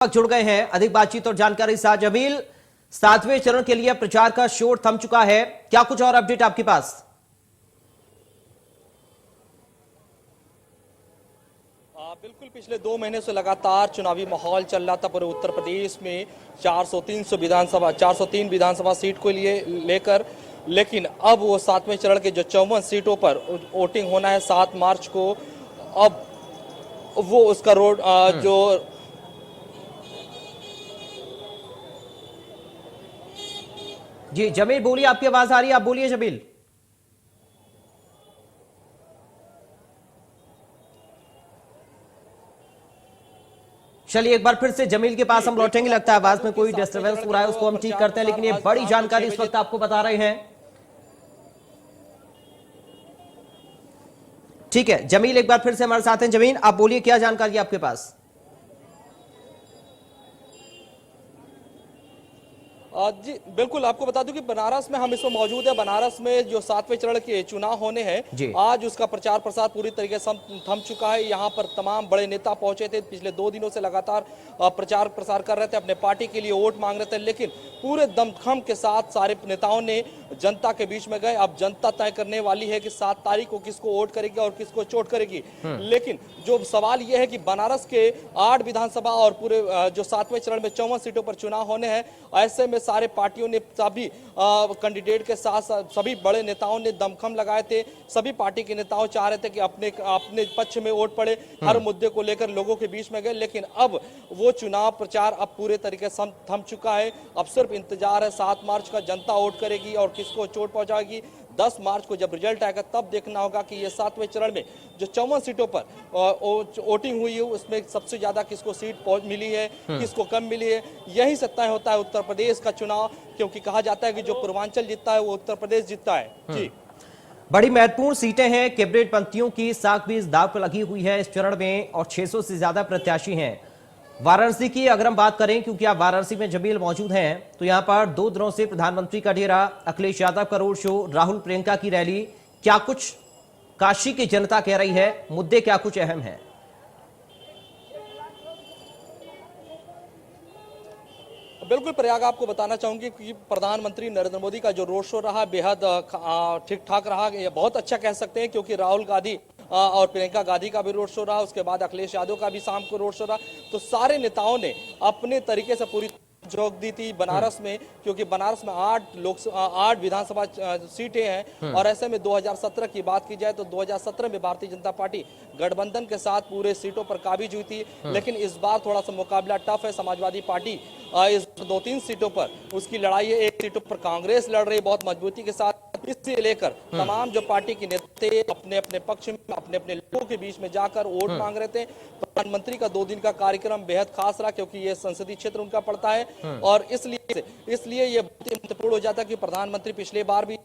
जुड़ गए हैं अधिक बातचीत और जानकारी साथ जमील। 7वें चरण के लिए प्रचार का शोर थम चुका है, क्या कुछ और अपडेट आपके पास? बिल्कुल, पिछले 2 महीने से लगातार चुनावी माहौल चल रहा था पूरे उत्तर प्रदेश में 403 विधानसभा सीट को लेकर। लेकिन अब वो 7वें चरण के जो 54 सीटों पर वोटिंग होना है 7 मार्च को, अब वो उसका रोड जो जी जमील बोलिए, आपकी आवाज आ रही है, आप बोलिए जमील। चलिए एक बार फिर से जमील के पास हम लौटेंगे, लगता है आवाज में कोई डिस्टर्बेंस हो रहा है, उसको हम ठीक करते हैं। लेकिन ये बड़ी जानकारी इस वक्त आपको बता रहे हैं। ठीक है जमील, एक बार फिर से हमारे साथ हैं। जमील आप बोलिए, क्या जानकारी आपके पास? जी बिल्कुल, आपको बता दूं कि बनारस में हम इसमें मौजूद है। बनारस में जो 7वें चरण के चुनाव होने हैं, आज उसका प्रचार प्रसार पूरी तरीके से थम चुका है। यहाँ पर तमाम बड़े नेता पहुंचे थे, पिछले 2 दिनों से लगातार प्रचार प्रसार कर रहे थे, अपने पार्टी के लिए वोट मांग रहे थे। लेकिन पूरे दमखम के साथ सारे नेताओं ने जनता के बीच में गए। अब जनता तय करने वाली है कि 7 तारीख को किसको वोट करेगी और किसको चोट करेगी। लेकिन जो सवाल यह है कि बनारस के 8 विधानसभा और पूरे जो 7वें चरण में 54 सीटों पर चुनाव होने हैं, ऐसे में सारे पार्टियों ने सभी कैंडिडेट के साथ सभी बड़े नेताओं ने दमखम लगाए थे। सभी पार्टी के नेताओं चाह रहे थे कि अपने अपने पक्ष में वोट पड़े, हर मुद्दे को लेकर लोगों के बीच में गए। लेकिन अब वो चुनाव प्रचार अब पूरे तरीके से थम चुका है। अब सिर्फ इंतजार है 7 मार्च का, जनता वोट करेगी और किसको चोट पहुंचाएगी। 10 मार्च को जब रिजल्ट आएगा तब देखना होगा कि ये 7वें चरण में जो 54 सीटों पर वोटिंग हुई है उसमें सबसे ज्यादा किसको सीट मिली है, किसको कम मिली है। यही से तय होता है उत्तर प्रदेश का चुनाव, क्योंकि कहा जाता है कि जो पूर्वांचल जीतता है वो उत्तर प्रदेश जीतता है। जी, बड़ी महत्वपूर्ण सीटें हैं, कैबिनेट मंत्रियों की साख भी इस दाव पर लगी हुई है इस चरण में और 600 से ज्यादा प्रत्याशी हैं। वाराणसी की अगर हम बात करें, क्योंकि आप वाराणसी में जमील मौजूद हैं, तो यहां पर 2 दिनों से प्रधानमंत्री का डेरा, अखिलेश यादव का रोड शो, राहुल प्रियंका की रैली, क्या कुछ काशी की जनता कह रही है, मुद्दे क्या कुछ अहम हैं? बिल्कुल प्रयाग, आपको बताना चाहूंगी कि प्रधानमंत्री नरेंद्र मोदी का जो रोड शो रहा बेहद ठीक ठाक रहा, ये बहुत अच्छा कह सकते हैं। क्योंकि राहुल गांधी और प्रियंका गांधी का भी रोड शो रहा, उसके बाद अखिलेश यादव का भी शाम को रोड शो रहा। तो सारे नेताओं ने अपने तरीके से पूरी झोंक दी थी बनारस में, क्योंकि बनारस में 8 विधानसभा सीटें हैं। और ऐसे में 2017 की बात की जाए तो 2017 में भारतीय जनता पार्टी गठबंधन के साथ पूरे सीटों पर काबिज हुई थी। लेकिन इस बार थोड़ा सा मुकाबला टफ है। समाजवादी पार्टी इस 2-3 सीटों पर उसकी लड़ाई है, 1 सीटों पर कांग्रेस लड़ रही बहुत मजबूती के साथ। इससे लेकर तमाम जो पार्टी के नेता अपने अपने पक्ष में अपने अपने लोगों के बीच में जाकर वोट मांग रहे थे। प्रधानमंत्री का 2 दिन का कार्यक्रम बेहद खास रहा, क्योंकि ये संसदीय क्षेत्र उनका पड़ता है। और इसलिए ये बहुत महत्वपूर्ण हो जाता है कि प्रधानमंत्री पिछले बार भी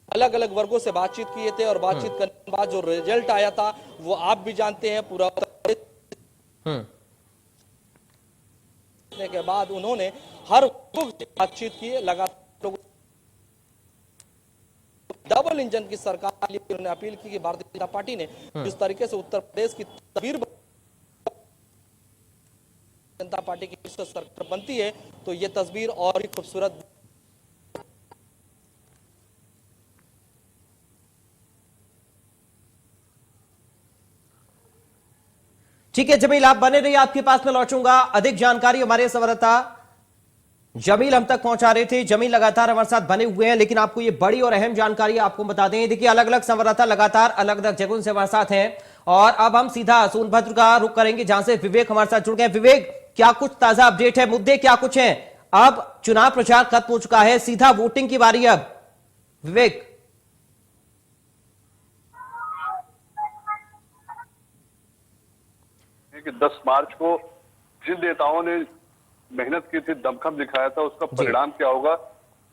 अलग अलग वर्गों से बातचीत किए थे और बातचीत करने के बाद जो रिजल्ट आया था वो आप भी जानते हैं। पूरा के बाद उन्होंने हर बातचीत की, लगातार डबल इंजन की सरकार के लिए उन्होंने अपील की कि भारतीय जनता पार्टी ने जिस तरीके से उत्तर प्रदेश की तस्वीर जनता पार्टी की सरकार बनती है तो ये तस्वीर और भी खूबसूरत। ठीक है जमील, आप बने रहिए, आपके पास में लौटूंगा। अधिक जानकारी हमारे संवाददाता जमील हम तक पहुंचा रहे थे। जमील लगातार हमारे साथ बने हुए हैं, लेकिन आपको ये बड़ी और अहम जानकारी आपको बता दें। देखिए अलग अलग संवाददाता लगातार अलग अलग जगहों से हमारे साथ हैं और अब हम सीधा सोनभद्र का रुख करेंगे, जहां से विवेक हमारे साथ जुड़ गए। विवेक, क्या कुछ ताजा अपडेट है, मुद्दे क्या कुछ हैं? अब चुनाव प्रचार खत्म हो चुका है, सीधा वोटिंग की बारी है अब। विवेक, कि 10 मार्च को जिन नेताओं ने मेहनत की थी, दमखम दिखाया था, उसका परिणाम क्या होगा,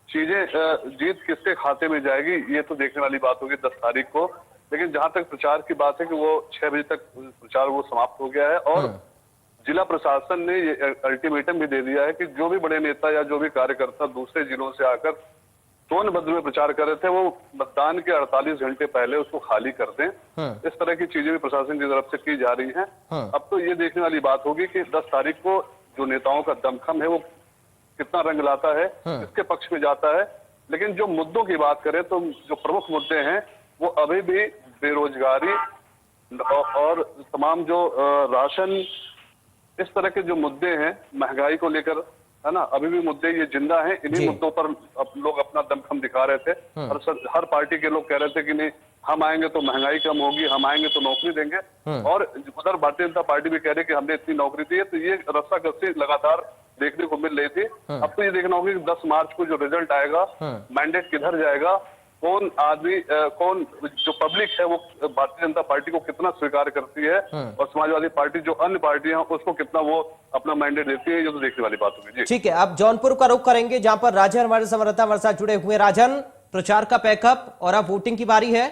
चीजें जीत किसके खाते में जाएगी, ये तो देखने वाली बात होगी 10 तारीख को। लेकिन जहां तक प्रचार की बात है कि वो 6 बजे तक प्रचार वो समाप्त हो गया है और जिला प्रशासन ने ये अल्टीमेटम भी दे दिया है कि जो भी बड़े नेता या जो भी कार्यकर्ता दूसरे जिलों से आकर सोनभद्र में प्रचार कर रहे थे, वो मतदान के 48 घंटे पहले उसको खाली कर दें। इस तरह की चीजें भी प्रशासन की तरफ से की जा रही हैं। अब तो ये देखने वाली बात होगी कि 10 तारीख को जो नेताओं का दमखम है वो कितना रंग लाता है, किसके पक्ष में जाता है। लेकिन जो मुद्दों की बात करें तो जो प्रमुख मुद्दे हैं वो अभी भी बेरोजगारी और तमाम जो राशन, इस तरह के जो मुद्दे हैं, महंगाई को लेकर, है ना, अभी भी मुद्दे ये जिंदा हैं। इन्हीं मुद्दों पर लोग अपना दमखम दिखा रहे थे। हर पार्टी के लोग कह रहे थे कि नहीं, हम आएंगे तो महंगाई कम होगी, हम आएंगे तो नौकरी देंगे। और उधर भारतीय जनता पार्टी भी कह रही है कि हमने इतनी नौकरी दी है। तो ये रस्साकसी लगातार देखने को मिल रही थी। अब तो ये देखना होगा कि 10 मार्च को जो रिजल्ट आएगा, मैंडेट किधर जाएगा, कौन आदमी, कौन जो पब्लिक है वो भारतीय जनता पार्टी को कितना स्वीकार करती है, और समाजवादी पार्टी जो अन्य पार्टियां हैं उसको कितना वो अपना मैंडेट देती है, ये तो देखने वाली बात होगी। ठीक है, अब जौनपुर का रुख करेंगे जहां पर राजन हमारे संवाददाता हमारे साथ जुड़े हुए। राजन, प्रचार का पैकअप और अब वोटिंग की बारी है।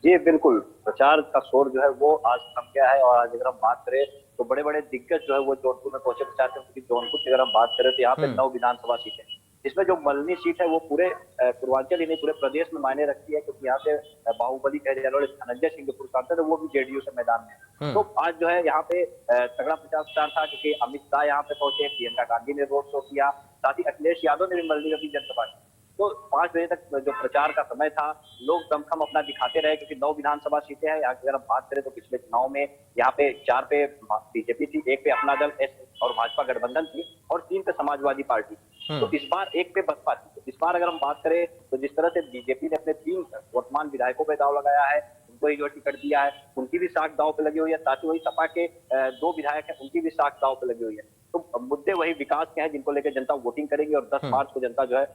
जी बिल्कुल, प्रचार का शोर जो है वो आज थम गया है। और आज अगर हम बात करें तो बड़े बड़े दिग्गज जो है वो जौनपुर में पहुंचे प्रचार करने, क्योंकि जौनपुर की अगर हम बात करें तो यहाँ पे 9 विधानसभा सीटें, जिसमें जो मल्हनी सीट है वो पूरे पूर्वांचल ही नहीं पूरे प्रदेश में मायने रखती है, क्योंकि यहाँ से बाहुबली कहे जाने वाले धनंजय सिंह जो पूर्व सांसद है वो भी जेडीयू से मैदान में। तो आज जो है यहाँ पे तगड़ा प्रचार था, क्योंकि अमित शाह यहाँ पे पहुंचे, प्रियंका गांधी ने रोड शो किया, साथ ही अखिलेश यादव ने भी मल्हनी में अपनी जनसभा की। तो 5 बजे तक जो प्रचार का समय था, लोग दमखम अपना दिखाते रहे, क्योंकि 9 विधानसभा सीटें हैं। अगर हम बात करें तो पिछले चुनाव में यहाँ पे 4 पे बीजेपी थी, 1 पे अपना दल एस और भाजपा गठबंधन थी, और 3 पे समाजवादी पार्टी। तो इस बार 1 पे बसपा थी। तो इस बार अगर हम बात करें तो जिस तरह से बीजेपी ने अपने 3 वर्तमान विधायकों पे दाव लगाया है, उनको ही जो टिकट दिया है, उनकी भी साख दाव पे लगी हुई है। साथ ही वही सपा के 2 विधायक हैं, उनकी भी साख दाव पे लगी हुई है। तो मुद्दे वही विकास के हैं जिनको लेकर जनता वोटिंग करेगी, और 10 मार्च को जनता जो है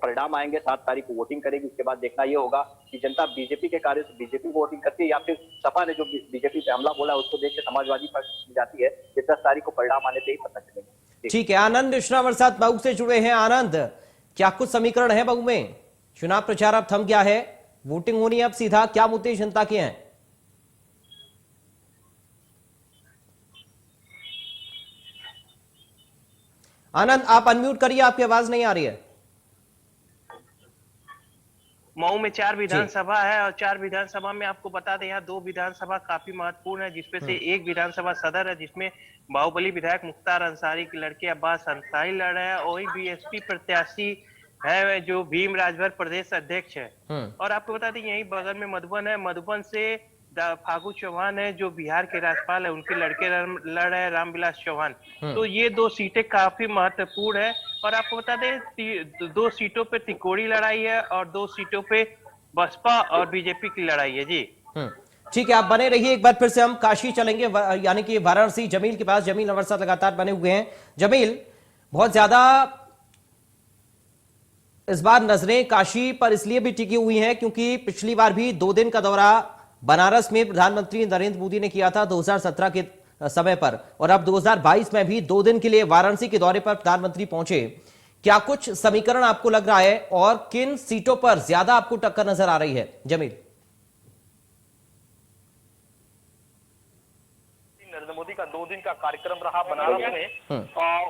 परिणाम आएंगे, 7 तारीख को वोटिंग करेगी। उसके बाद देखना ये होगा कि जनता बीजेपी के कार्य से बीजेपी को वोटिंग करती है, या फिर सपा ने जो बीजेपी पे हमला बोला उसको देख के समाजवादी पार्टी जाती है। ये 10 तारीख को परिणाम आने से ही पता चलेगा। ठीक है, आनंद मिश्रा हमारे साथ मऊ से जुड़े हैं। आनंद, क्या कुछ समीकरण है मऊ में? चुनाव प्रचार अब थम गया है, वोटिंग होनी है अब सीधा, क्या मुद्दे जनता के हैं? आनंद, आप अनम्यूट करिए, आपकी आवाज नहीं आ रही है। मऊ में 4 विधानसभा है, और 4 विधानसभा में आपको बता दें यहाँ 2 विधानसभा काफी महत्वपूर्ण है, जिसपे से एक विधानसभा सदर है, जिसमें बाहुबली विधायक मुख्तार अंसारी के लड़के अब्बास अंसारी लड़ रहे हैं, और वही बीएसपी प्रत्याशी है जो भीम राजभर प्रदेश अध्यक्ष है। और आपको बता दें यही बगल में मधुबन है, मधुबन से फागू चौहान है जो बिहार के राज्यपाल है, उनके लड़के लड़ रहे हैं रामविलास चौहान। तो ये 2 सीटें काफी महत्वपूर्ण है। और आपको बता दें 2 सीटों पे तिकोड़ी लड़ाई है, और 2 सीटों पे बसपा और बीजेपी की लड़ाई है। जी ठीक है, आप बने रहिए। एक बार फिर से हम काशी चलेंगे, यानी कि वाराणसी, जमील के पास। जमील हमारे साथ लगातार बने हुए हैं। जमील, बहुत ज्यादा इस बार नजरें काशी पर इसलिए भी टिकी हुई हैं क्योंकि पिछली बार भी 2 दिन का दौरा बनारस में प्रधानमंत्री नरेंद्र मोदी ने किया था 2017 के समय पर, और अब 2022 में भी 2 दिन के लिए वाराणसी के दौरे पर प्रधानमंत्री पहुंचे। क्या कुछ समीकरण आपको लग रहा है, और किन सीटों पर ज्यादा आपको टक्कर नजर आ रही है? जमील, नरेंद्र मोदी का 2 दिन का कार्यक्रम रहा बनारस में,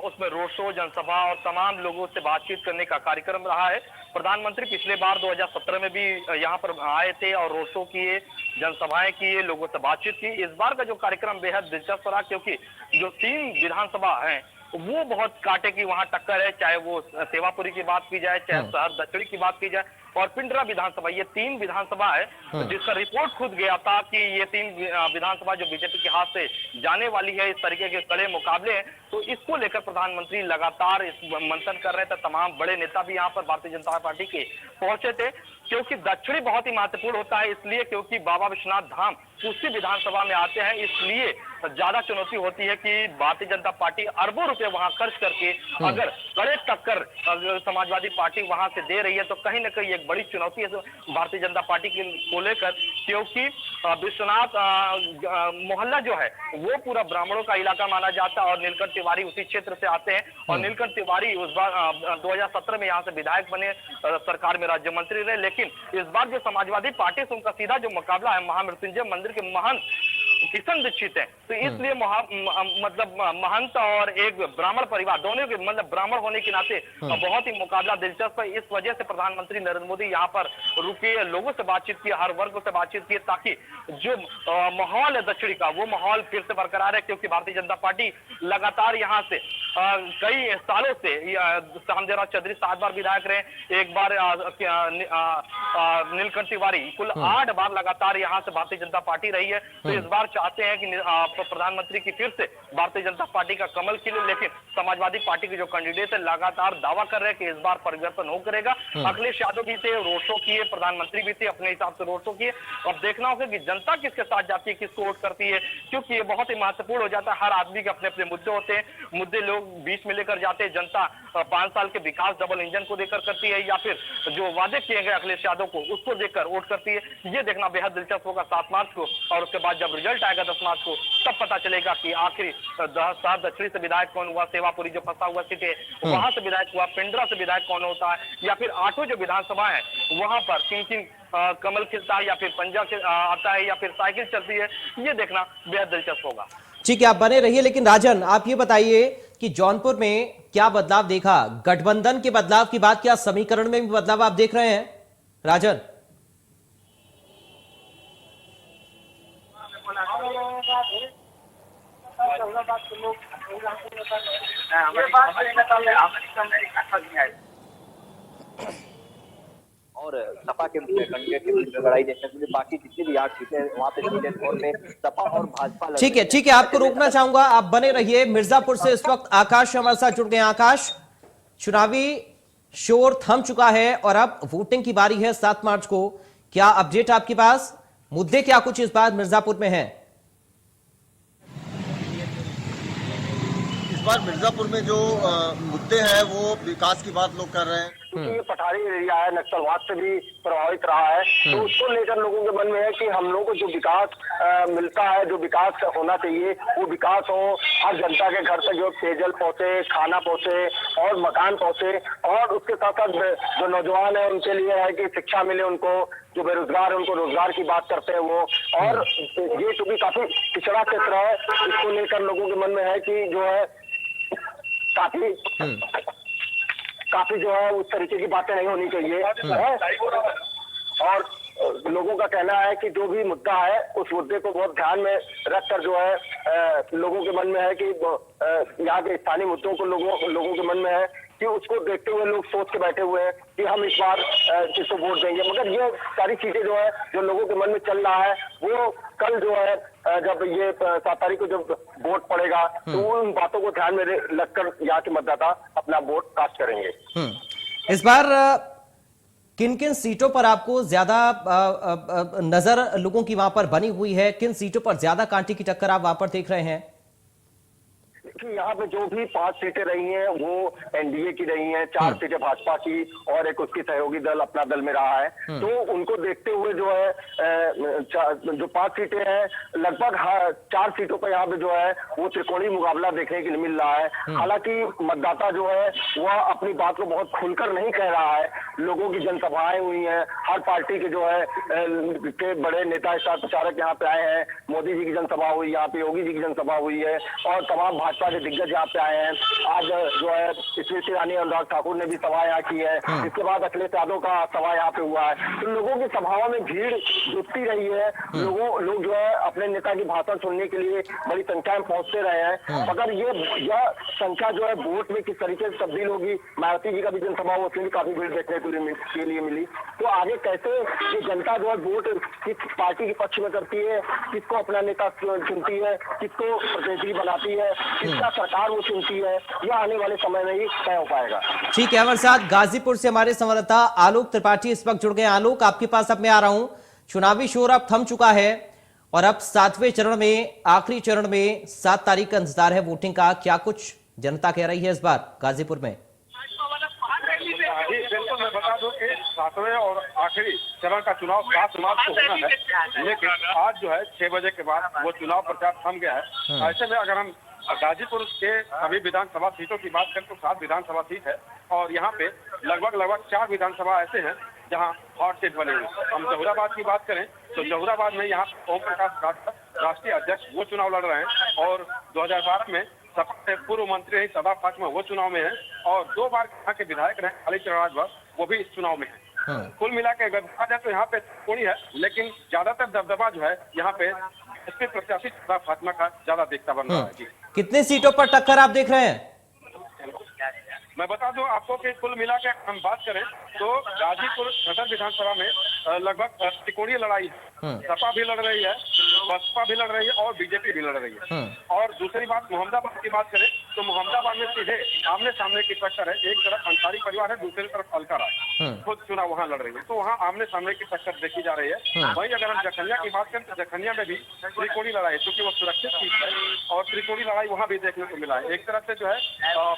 उसमें रोड शो, जनसभा और तमाम लोगों से बातचीत करने का कार्यक्रम रहा है। प्रधानमंत्री पिछले बार 2017 में भी यहाँ पर आए थे और रोड शो किए, जनसभाएं किए, लोगों से बातचीत की। इस बार का जो कार्यक्रम बेहद दिलचस्प रहा, क्योंकि जो 3 विधानसभा हैं वो बहुत कांटे की वहां टक्कर है, चाहे वो सेवापुरी की बात की जाए, चाहे शहर दक्षिणी की बात की जाए, और पिंडरा विधानसभा, ये 3 विधानसभा है जिसका रिपोर्ट खुद गया था कि ये 3 विधानसभा जो बीजेपी के हाथ से जाने वाली है, इस तरीके के कड़े मुकाबले हैं। तो इसको लेकर प्रधानमंत्री लगातार इस मंथन कर रहे थे। तमाम बड़े नेता भी यहाँ पर भारतीय जनता पार्टी के पहुंचे थे, क्योंकि दक्षिणी बहुत ही महत्वपूर्ण होता है, इसलिए क्योंकि बाबा विश्वनाथ धाम उसी विधानसभा में आते हैं, इसलिए ज्यादा चुनौती होती है कि भारतीय जनता पार्टी अरबों रुपए वहां खर्च करके अगर कड़े टक्कर समाजवादी पार्टी वहां से दे रही है, तो कहीं ना कहीं एक बड़ी चुनौती है भारतीय जनता पार्टी को लेकर, क्योंकि विश्वनाथ मोहल्ला जो है वो पूरा ब्राह्मणों का इलाका माना जाता है, और नीलकंठ तिवारी उसी क्षेत्र से आते हैं। और नीलकंठ तिवारी उस बार 2017 में यहाँ से विधायक बने, सरकार में राज्य मंत्री रहे, लेकिन इस बार जो समाजवादी पार्टी से उनका सीधा जो मुकाबला है महामृत्युंजय मंदिर के महंत किशन दीक्षित है, तो इसलिए मतलब महंत और एक ब्राह्मण परिवार दोनों के मतलब ब्राह्मण होने के नाते बहुत ही मुकाबला दिलचस्प है। इस वजह से प्रधानमंत्री नरेंद्र मोदी यहाँ पर रुके, लोगों से बातचीत की, हर वर्ग से बातचीत की, ताकि जो माहौल है दक्षिणी का वो माहौल फिर से बरकरार है। क्योंकि भारतीय जनता पार्टी लगातार यहाँ से कई सालों से श्यामदेवराव चौधरी 7 बार विधायक रहे, एक बार नीलकंठ तिवारी, कुल 8 बार लगातार यहाँ से भारतीय जनता पार्टी रही है। तो इस बार चाहते हैं कि प्रधानमंत्री की फिर से भारतीय जनता पार्टी का कमल खिले, लेकिन समाजवादी पार्टी के जो कैंडिडेट है लगातार दावा कर रहे हैं कि इस बार परिवर्तन हो करेगा। अखिलेश यादव भी थे, रोड शो किए, प्रधानमंत्री भी थे, अपने हिसाब से रोड शो किए। अब देखना होगा कि जनता किसके साथ जाती है, किसको वोट करती है, क्योंकि ये बहुत ही महत्वपूर्ण हो जाता है। हर आदमी के अपने अपने मुद्दे होते हैं, मुद्दे लोग बीच में लेकर जाते हैं। जनता 5 साल के विकास डबल इंजन को देकर करती है, या फिर जो वादे किए गए अखिलेश यादव को उसको देखकर वोट करती है। ये देखना बेहद दिलचस्प होगा 7 मार्च को, और उसके बाद जब रिजल्ट आएगा 10 मार्च को, तब पता चलेगा कि आखिर दक्षिणी से विधायक कौन हुआ, सेवापुरी जो फंसा हुआ सीट है वहां से विधायक हुआ, पिंडरा से विधायक कौन होता है, या फिर 8 जो विधानसभा है वहां पर किन कमल खिलता है, या फिर पंजा आता है, या फिर साइकिल चलती है। ये देखना बेहद दिलचस्प होगा। ठीक है, आप बने रहिए। लेकिन राजन, आप ये बताइए कि जौनपुर में क्या बदलाव देखा? गठबंधन के बदलाव की बात, क्या समीकरण में भी बदलाव आप देख रहे हैं राजन? और सपा के कैंडिडेट की लड़ाई देखने के लिए बाकी जितनी भी 8 सीटें वहां पे सीधे तौर पे सपा और भाजपा। ठीक है, आपको रोकना चाहूंगा, आप बने रहिए। मिर्जापुर से इस वक्त आकाश हमारे साथ जुड़ गए। आकाश, चुनावी शोर थम चुका है और अब वोटिंग की बारी है 7 मार्च को। क्या अपडेट आपके पास? मुद्दे क्या कुछ इस बार मिर्जापुर में हैं? इस बार मिर्जापुर में जो मुद्दे हैं वो विकास की बात लोग कर रहे हैं, क्योंकि ये पठारी एरिया है, नक्सलवाद से भी प्रभावित रहा है, तो उसको लेकर लोगों के मन में है कि हम लोगों को जो विकास मिलता है, जो विकास होना चाहिए वो विकास हो, हर जनता के घर तक जो पेयजल पहुंचे, खाना पहुंचे और मकान पहुंचे, और उसके साथ साथ जो नौजवान है उनके लिए है कि शिक्षा मिले उनको, जो बेरोजगार है उनको रोजगार की बात करते हैं वो। और ये चूंकि काफी पिछड़ा क्षेत्र है, इसको लेकर लोगों के मन में है कि जो है काफी जो है उस तरीके की बातें नहीं होनी चाहिए है। और लोगों का कहना है कि जो भी मुद्दा है उस मुद्दे को बहुत ध्यान में रखकर जो है लोगों के मन में है कि यहाँ के स्थानीय मुद्दों को लोगों के मन में है कि उसको देखते हुए लोग सोच के बैठे हुए हैं कि हम इस बार किसको वोट देंगे। मगर ये सारी चीजें जो है जो लोगों के मन में चल रहा है वो कल जो है जब ये 7 तारीख को जब वोट पड़ेगा तो उन बातों को ध्यान में रखकर यहाँ के मतदाता अपना वोट कास्ट करेंगे। इस बार किन किन सीटों पर आपको ज्यादा नजर लोगों की वहां पर बनी हुई है? किन सीटों पर ज्यादा कांटे की टक्कर आप वहां पर देख रहे हैं? कि यहाँ पे जो भी 5 सीटें रही हैं वो एनडीए की रही हैं, 4 सीटें भाजपा की और एक उसकी सहयोगी दल अपना दल में रहा है। तो उनको देखते हुए जो है जो 5 सीटें हैं लगभग 4 सीटों पर यहाँ पे जो है वो त्रिकोणीय मुकाबला देखने के लिए मिल रहा है। हालांकि मतदाता जो है वह अपनी बात को बहुत खुलकर नहीं कह रहा है। लोगों की जनसभाएं हुई हैं, हर पार्टी के जो है के बड़े नेता स्टार प्रचारक यहाँ पे आए हैं। मोदी जी की जनसभा हुई, यहाँ पे योगी जी की जनसभा हुई है और तमाम भाजपा के दिग्गज यहाँ पे आए हैं। आज जो है स्मृति ईरानी, अनुराग ठाकुर ने भी सभा यहाँ की है। इसके बाद अखिलेश यादव का सभा यहाँ पे हुआ है। तो लोगों की सभाओं में भीड़ जुटती रही है। लोग जो है अपने नेता की भाषण सुनने के लिए बड़ी संख्या में पहुंचते रहे हैं। मगर यह संख्या जो है वोट में किस तरीके से तब्दील होगी, मायावती जी का भी जनसभा हुआ, उसमें भी काफी भीड़ देखने के लिए मिली। तो आगे कैसे ये जनता जो है वोट किस पार्टी के पक्ष में करती है, किसको अपना नेता चुनती है, किसको प्रतिनिधि बनाती है, किसका सरकार वो चुनती है, यह आने वाले समय में ही तय हो पाएगा। ठीक है, हमारे साथ गाजीपुर से हमारे संवाददाता आलोक त्रिपाठी इस वक्त जुड़ गए। आलोक, आपके पास अब मैं आ रहा हूं। चुनावी शोर अब थम चुका है और अब 7वें चरण में, आखिरी चरण में 7 तारीख का इंतजार है वोटिंग का। क्या कुछ जनता कह रही है इस बार गाजीपुर में? बिल्कुल, मैं बता दूं कि 7वें और आखिरी चरण का चुनाव 7 मार्च को होना है, लेकिन आज जो है 6 बजे के बाद वो चुनाव प्रचार थम गया है। ऐसे में अगर हम गाजीपुर के सभी विधानसभा सीटों की बात करें तो 7 विधानसभा सीट है और यहाँ पे लगभग 4 विधानसभा ऐसे हैं जहाँ हॉट सीट बने हुए। हम जहुराबाद की बात करें तो जहुराबाद में यहाँ ओम प्रकाश राजभर राष्ट्रीय अध्यक्ष वो चुनाव लड़ रहे हैं, और 2012 में सपा के पूर्व मंत्री सदा फातिमा वो चुनाव में है, और 2 बार यहाँ के विधायक रहे अली चरण वो भी इस चुनाव में है। कुल मिला के अगर देखा जाए तो यहाँ पे थोड़ी है, लेकिन ज्यादातर दबदबा जो है यहाँ पे एसपी प्रत्याशी सदा फातिमा का ज्यादा देखता बन रहा है। जी, कितने सीटों पर टक्कर आप देख रहे हैं? मैं बता दूं आपको कि कुल मिला के हम बात करें तो गाजीपुर सदर विधानसभा में लगभग त्रिकोणीय लड़ाई है। सपा भी लड़ रही है, बसपा भी लड़ रही है और बीजेपी भी लड़ रही है। और दूसरी बात मोहम्मदाबाद की बात करें तो मोहम्मदाबाद में सीधे आमने सामने की टक्कर है। एक तरफ अंसारी परिवार है, दूसरी तरफ अलका राय खुद चुनाव वहाँ लड़ रही है, तो वहाँ आमने सामने की टक्कर देखी जा रही है। वहीं अगर हम जखनिया की बात करें तो जखनिया में भी त्रिकोणी लड़ाई है, क्योंकि वो सुरक्षित सीट है, और त्रिकोणी लड़ाई वहाँ भी देखने को मिला है। एक तरफ से जो है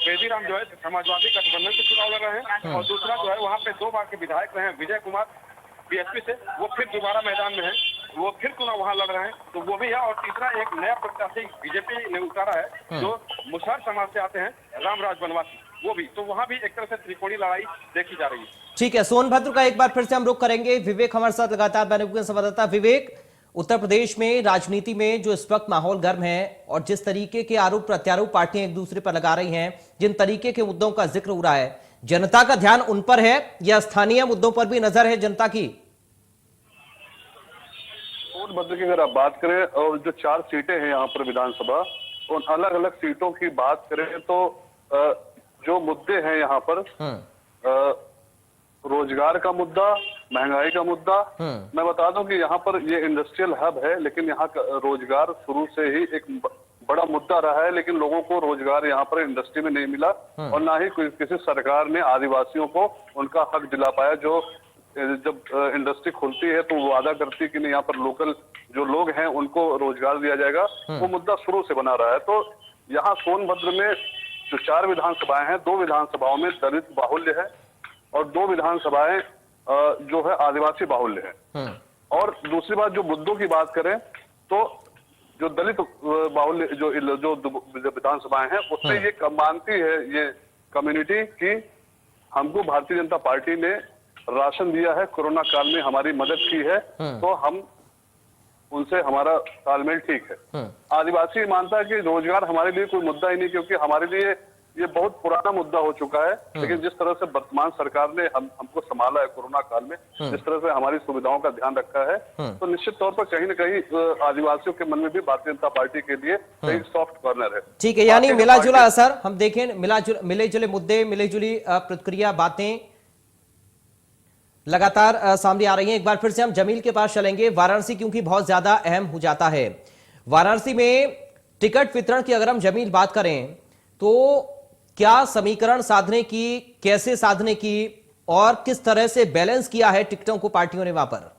बेदीराम जो है समाजवादी गठबंधन से चुनाव लड़ रहे हैं, और दूसरा जो है वहाँ पे 2 बार के विधायक रहे हैं विजय कुमार बीएसपी से, वो फिर दोबारा मैदान में है, वो फिर चुनाव वहाँ लड़ रहे हैं, तो वो भी है। और तीसरा एक नया प्रत्याशी बीजेपी ने उतारा है जो मुसहर समाज से आते हैं, रामराज बनवासी, वो भी, तो वहाँ भी एक तरह से त्रिकोणी लड़ाई देखी जा रही है। ठीक है, सोनभद्र का एक बार फिर से हम रुख करेंगे। विवेक हमारे साथ लगातार बने हुए संवाददाता। विवेक, उत्तर प्रदेश में राजनीति में जो इस वक्त माहौल गर्म है और जिस तरीके के आरोप प्रत्यारोप पार्टियां एक दूसरे पर लगा रही हैं, जिन तरीके के मुद्दों का जिक्र हो रहा है, जनता का ध्यान उन पर है या स्थानीय मुद्दों पर भी नजर है जनता की? सोनभद्र की अगर आप बात करें और जो 4 सीटें हैं यहाँ पर विधानसभा, उन अलग अलग सीटों की बात करें तो जो मुद्दे हैं यहाँ पर रोजगार का मुद्दा, महंगाई का मुद्दा। मैं बता दूं कि यहाँ पर ये इंडस्ट्रियल हब है, लेकिन यहाँ का रोजगार शुरू से ही एक बड़ा मुद्दा रहा है, लेकिन लोगों को रोजगार यहाँ पर इंडस्ट्री में नहीं मिला, और ना ही किसी सरकार ने आदिवासियों को उनका हक दिला पाया। जो जब इंडस्ट्री खुलती है तो वो वादा करती है कि नहीं यहाँ पर लोकल जो लोग हैं उनको रोजगार दिया जाएगा, वो मुद्दा शुरू से बना रहा है। तो यहाँ सोनभद्र में जो 4 विधानसभाएं हैं, 2 विधानसभाओं में दलित बाहुल्य है और 2 विधानसभाएं जो है आदिवासी बाहुल्य है। और दूसरी बात, जो मुद्दों की बात करें तो जो दलित बाहुल्य जो विधानसभाएं हैं उससे ये मानती है ये कम्युनिटी कि हमको भारतीय जनता पार्टी ने राशन दिया है, कोरोना काल में हमारी मदद की है, तो हम उनसे हमारा तालमेल ठीक है। आदिवासी मानता है कि रोजगार हमारे लिए कोई मुद्दा ही नहीं, क्योंकि हमारे लिए ये बहुत पुराना मुद्दा हो चुका है। लेकिन जिस तरह से वर्तमान सरकार ने हमको संभाला है कोरोना काल में, जिस तरह से हमारी सुविधाओं का ध्यान रखा है, तो निश्चित तौर पर कहीं न कहीं आदिवासियों के मन में भी भारतीय जनता पार्टी के लिए एक सॉफ्ट कॉर्नर है। ठीक है, यानी मिला जुला असर हम देखें, मिले जुले मुद्दे, मिले जुली प्रतिक्रिया, बातें लगातार सामने आ रही हैं। एक बार फिर से हम जमील के पास चलेंगे। वाराणसी क्योंकि बहुत ज्यादा अहम हो जाता है, वाराणसी में टिकट वितरण की अगर हम जमील बात करें तो क्या समीकरण साधने की, कैसे साधने की और किस तरह से बैलेंस किया है टिकटों को पार्टियों ने वहां पर?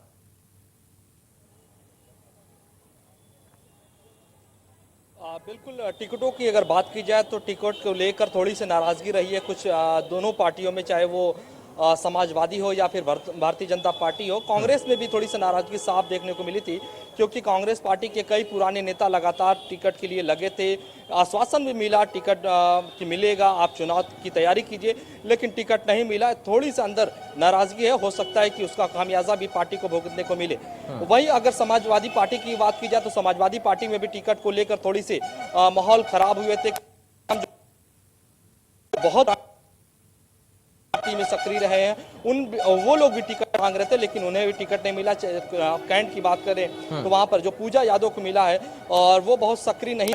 बिल्कुल, टिकटों की अगर बात की जाए तो टिकट को लेकर थोड़ी सी नाराजगी रही है कुछ दोनों पार्टियों में, चाहे वो समाजवादी हो या फिर भारतीय जनता पार्टी हो। कांग्रेस में भी थोड़ी सी नाराजगी साफ देखने को मिली थी, क्योंकि कांग्रेस पार्टी के कई पुराने नेता लगातार टिकट के लिए लगे थे। आश्वासन भी मिला टिकट कि मिलेगा, आप चुनाव की तैयारी कीजिए, लेकिन टिकट नहीं मिला। थोड़ी सी अंदर नाराजगी है, हो सकता है कि उसका खामियाजा भी पार्टी को भुगतने को मिले। वहीं अगर समाजवादी पार्टी की बात की जाए तो समाजवादी पार्टी में भी टिकट को लेकर थोड़ी सी माहौल खराब हुए थे। बहुत पार्टी में सक्रिय रहे हैं वो लोग भी टिकट मांग रहे थे, लेकिन उन्हें भी टिकट नहीं मिला। कैंट की बात करें तो वहां पर जो पूजा यादव को मिला है और वो बहुत सक्रिय नहीं,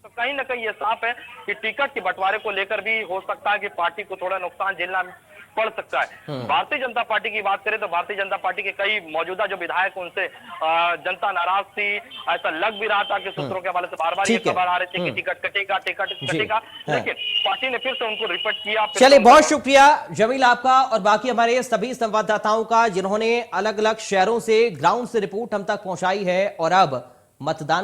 तो कहीं ना कहीं ये साफ है कि टिकट के बंटवारे को लेकर भी हो सकता है कि पार्टी को थोड़ा नुकसान झेलना पड़ सकता है। भारतीय जनता पार्टी की बात करें तो भारतीय जनता पार्टी के कई मौजूदा जो विधायक उनसे जनता नाराज थी, ऐसा लग भी रहा था कि सूत्रों के हवाले से बार बार ये खबर आ रही थी कि टिकट कटेगा, लेकिन पार्टी ने फिर से उनको रिपोर्ट किया। चलिए, बहुत शुक्रिया जमील आपका और बाकी हमारे सभी संवाददाताओं का, जिन्होंने अलग अलग शहरों से ग्राउंड से रिपोर्ट हम तक पहुंचाई है। और अब मतदान